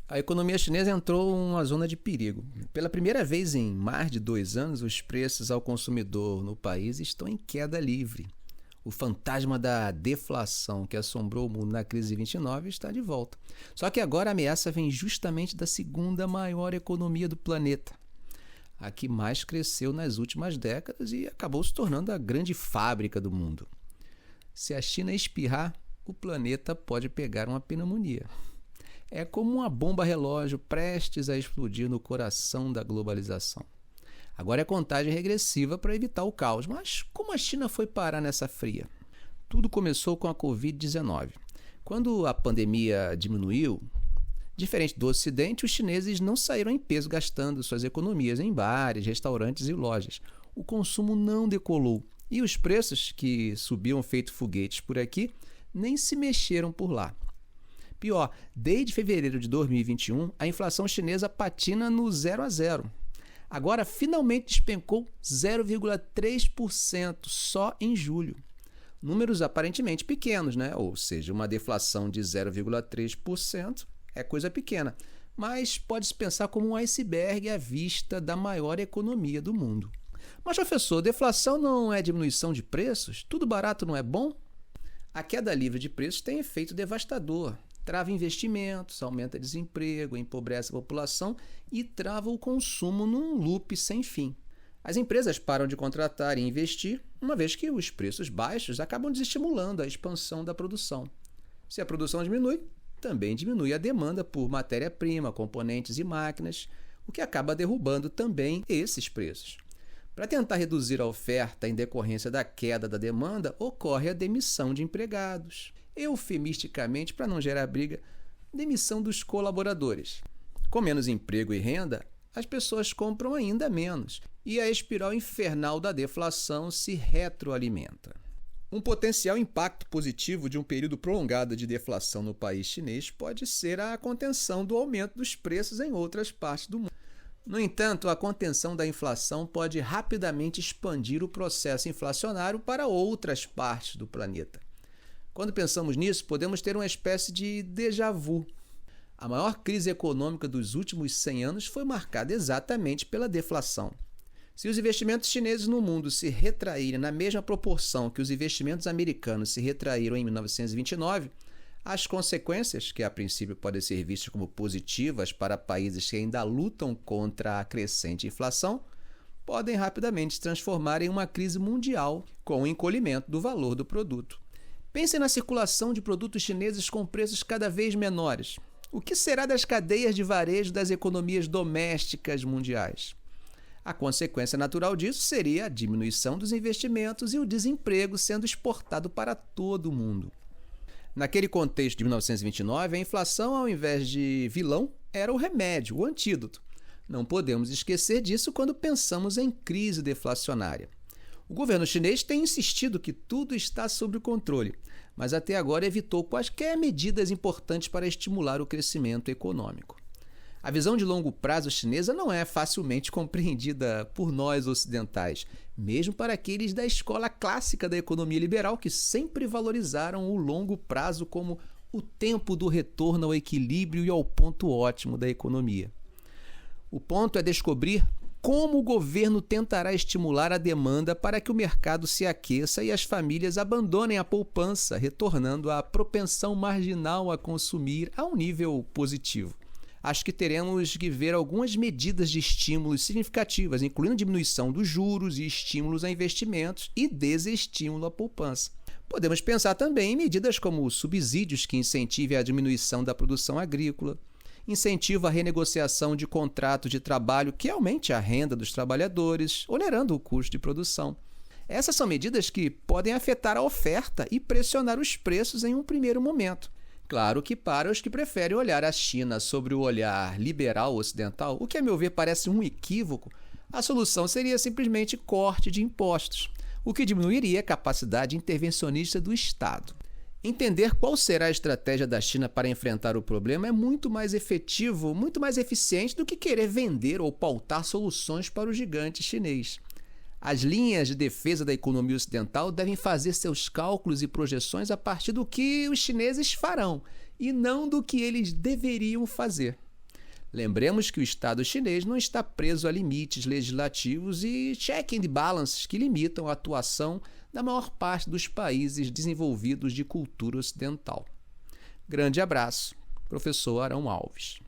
A economia chinesa entrou em uma zona de perigo. Pela primeira vez em mais de 2 anos, os preços ao consumidor no país estão em queda livre. O fantasma da deflação que assombrou o mundo na crise de 29 está de volta. Só que agora a ameaça vem justamente da segunda maior economia do planeta, a que mais cresceu nas últimas décadas e acabou se tornando a grande fábrica do mundo. Se a China espirrar, o planeta pode pegar uma pneumonia. É como uma bomba relógio prestes a explodir no coração da globalização. Agora é contagem regressiva para evitar o caos. Mas como a China foi parar nessa fria? Tudo começou com a Covid-19. Quando a pandemia diminuiu, diferente do Ocidente, os chineses não saíram em peso gastando suas economias em bares, restaurantes e lojas. O consumo não decolou e os preços, que subiam feito foguetes por aqui, nem se mexeram por lá. Pior, desde fevereiro de 2021, a inflação chinesa patina no 0 a 0. Agora, finalmente despencou 0,3% só em julho. Números aparentemente pequenos, né? Ou seja, uma deflação de 0,3% é coisa pequena, mas pode-se pensar como um iceberg à vista da maior economia do mundo. Mas, professor, deflação não é diminuição de preços? Tudo barato não é bom? A queda livre de preços tem efeito devastador. Trava investimentos, aumenta desemprego, empobrece a população e trava o consumo num loop sem fim. As empresas param de contratar e investir, uma vez que os preços baixos acabam desestimulando a expansão da produção. Se a produção diminui, também diminui a demanda por matéria-prima, componentes e máquinas, o que acaba derrubando também esses preços. Para tentar reduzir a oferta em decorrência da queda da demanda, ocorre a demissão de empregados. Eufemisticamente, para não gerar briga, demissão dos colaboradores. Com menos emprego e renda, as pessoas compram ainda menos e a espiral infernal da deflação se retroalimenta. Um potencial impacto positivo de um período prolongado de deflação no país chinês pode ser a contenção do aumento dos preços em outras partes do mundo. No entanto, a contenção da inflação pode rapidamente expandir o processo inflacionário para outras partes do planeta. Quando pensamos nisso, podemos ter uma espécie de déjà vu. A maior crise econômica dos últimos 100 anos foi marcada exatamente pela deflação. Se os investimentos chineses no mundo se retraírem na mesma proporção que os investimentos americanos se retraíram em 1929, as consequências, que a princípio podem ser vistas como positivas para países que ainda lutam contra a crescente inflação, podem rapidamente se transformar em uma crise mundial com o encolhimento do valor do produto. Pense na circulação de produtos chineses com preços cada vez menores. O que será das cadeias de varejo das economias domésticas mundiais? A consequência natural disso seria a diminuição dos investimentos e o desemprego sendo exportado para todo o mundo. Naquele contexto de 1929, a inflação, ao invés de vilão, era o remédio, o antídoto. Não podemos esquecer disso quando pensamos em crise deflacionária. O governo chinês tem insistido que tudo está sob controle, mas até agora evitou quaisquer medidas importantes para estimular o crescimento econômico. A visão de longo prazo chinesa não é facilmente compreendida por nós ocidentais, mesmo para aqueles da escola clássica da economia liberal que sempre valorizaram o longo prazo como o tempo do retorno ao equilíbrio e ao ponto ótimo da economia. O ponto é descobrir como o governo tentará estimular a demanda para que o mercado se aqueça e as famílias abandonem a poupança, retornando à propensão marginal a consumir a um nível positivo. Acho que teremos que ver algumas medidas de estímulos significativas, incluindo diminuição dos juros e estímulos a investimentos e desestímulo à poupança. Podemos pensar também em medidas como subsídios que incentivem a diminuição da produção agrícola, incentivo à renegociação de contratos de trabalho que aumente a renda dos trabalhadores, onerando o custo de produção. Essas são medidas que podem afetar a oferta e pressionar os preços em um primeiro momento. Claro que para os que preferem olhar a China sobre o olhar liberal ocidental, o que a meu ver parece um equívoco, a solução seria simplesmente corte de impostos, o que diminuiria a capacidade intervencionista do Estado. Entender qual será a estratégia da China para enfrentar o problema é muito mais efetivo, muito mais eficiente do que querer vender ou pautar soluções para o gigante chinês. As linhas de defesa da economia ocidental devem fazer seus cálculos e projeções a partir do que os chineses farão e não do que eles deveriam fazer. Lembremos que o Estado chinês não está preso a limites legislativos e check and balances que limitam a atuação da maior parte dos países desenvolvidos de cultura ocidental. Grande abraço, professor Arão Alves.